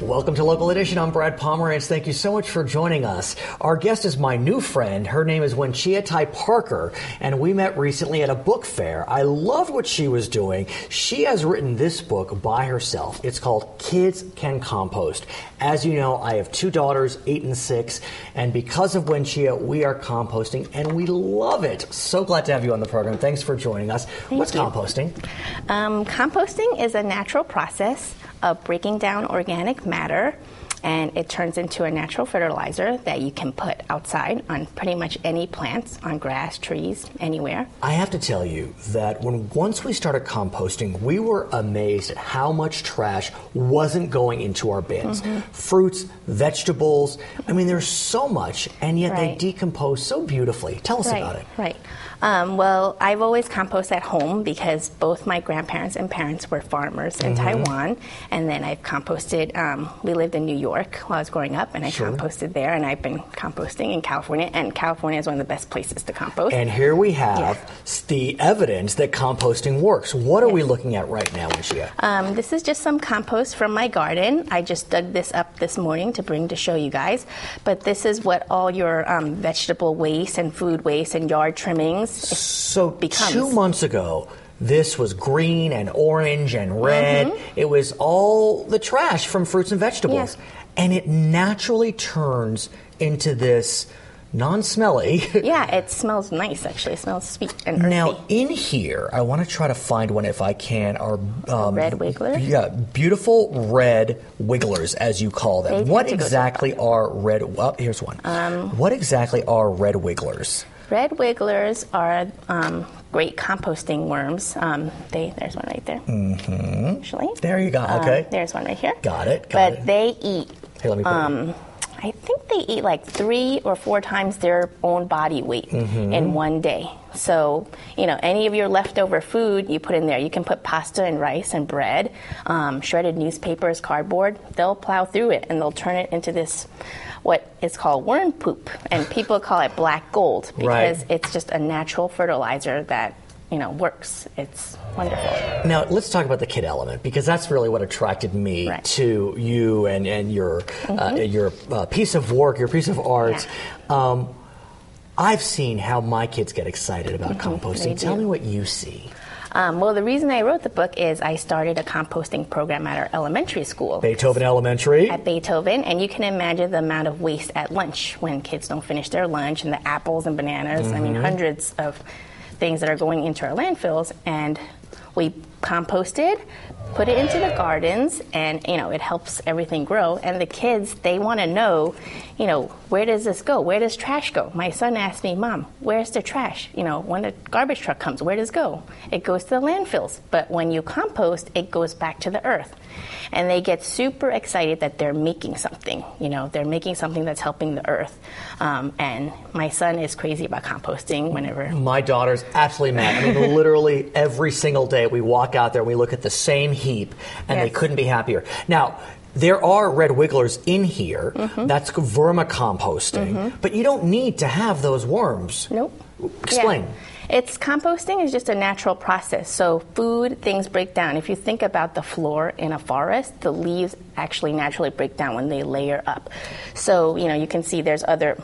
Welcome to Local Edition. I'm Brad Pomerance. Thank you so much for joining us. Our guest is my new friend. Her name is Wen-Chia Tsai Parker, and we met recently at a book fair. I loved what she was doing. She has written this book by herself. It's called Kids Can Compost. As you know, I have two daughters, 8 and 6, and because of WenChia, we are composting, and we love it. So glad to have you on the program. Thanks for joining us. What's composting? Composting is a natural process of breaking down organic matter, and it turns into a natural fertilizer that you can put outside on pretty much any plants, on grass, trees, anywhere. I have to tell you that once we started composting, we were amazed at how much trash wasn't going into our bins. Fruits, vegetables, I mean, there's so much, and yet they decompose so beautifully. Tell us about it. Right. Well, I've always composted at home because both my grandparents and parents were farmers in Taiwan, and then I've composted, we lived in New York while I was growing up, and I composted there, and I've been composting in California, and California is one of the best places to compost. And here we have the evidence that composting works. What are we looking at right now, Wen-Chia? This is just some compost from my garden. I just dug this up this morning to bring to show you guys, but this is what all your vegetable waste and food waste and yard trimmings becomes. 2 months ago, this was green and orange and red. It was all the trash from fruits and vegetables. And it naturally turns into this non-smelly. Yeah, it smells nice, actually. It smells sweet and earthy. Now, in here, I want to try to find one, if I can, our red wigglers? Yeah, beautiful red wigglers, as you call them. What exactly are red... Oh, here's one. What exactly are red wigglers? Red wigglers are great composting worms. There's one right there. Actually. There you go. Okay. There's one right here. Got it. But they eat... Here, let me put it. I think they eat like 3 or 4 times their own body weight in one day. So, you know, any of your leftover food you put in there. You can put pasta and rice and bread, shredded newspapers, cardboard. They'll plow through it and they'll turn it into this, what is called worm poop. And people call it black gold because it's just a natural fertilizer that, you know, works. It's wonderful. Now, let's talk about the kid element, because that's really what attracted me to you and your piece of work, your piece of art. I've seen how my kids get excited about composting. Tell me what you see. Well, the reason I wrote the book is I started a composting program at our elementary school. Beethoven Elementary? At Beethoven, and you can imagine the amount of waste at lunch when kids don't finish their lunch, and the apples and bananas. I mean, hundreds of things that are going into our landfills, and we composted, put it into the gardens, and, you know, it helps everything grow. And the kids, they want to know, you know, where does this go? Where does trash go? My son asked me, Mom, where's the trash? You know, when the garbage truck comes, where does it go? It goes to the landfills. But when you compost, it goes back to the earth. And they get super excited that they're making something. You know, they're making something that's helping the earth. And my son is crazy about composting whenever. My daughter's absolutely mad. I mean, literally every single day we walk out there and we look at the same heap, and they couldn't be happier. Now, there are red wigglers in here. That's vermicomposting. But you don't need to have those worms. Nope. Explain. It's composting is just a natural process. So food, things break down. If you think about the floor in a forest, the leaves actually naturally break down when they layer up. So, you know, you can see there's other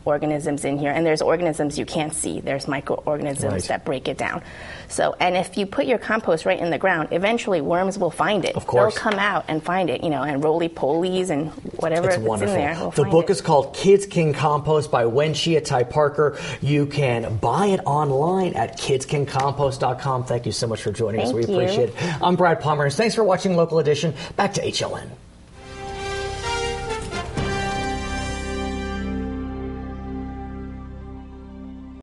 organisms in here, and there's organisms you can't see. There's microorganisms that break it down. So, and if you put your compost right in the ground, eventually worms will find it. Of course. They'll come out and find it, you know, and roly-polies and whatever it's in there. The book is called Kids Can Compost by Wen-Chia Tsai Parker. You can buy it online at kidscancompost.com. Thank you so much for joining us. We appreciate it. I'm Brad Pomerance. Thanks for watching Local Edition. Back to HLN.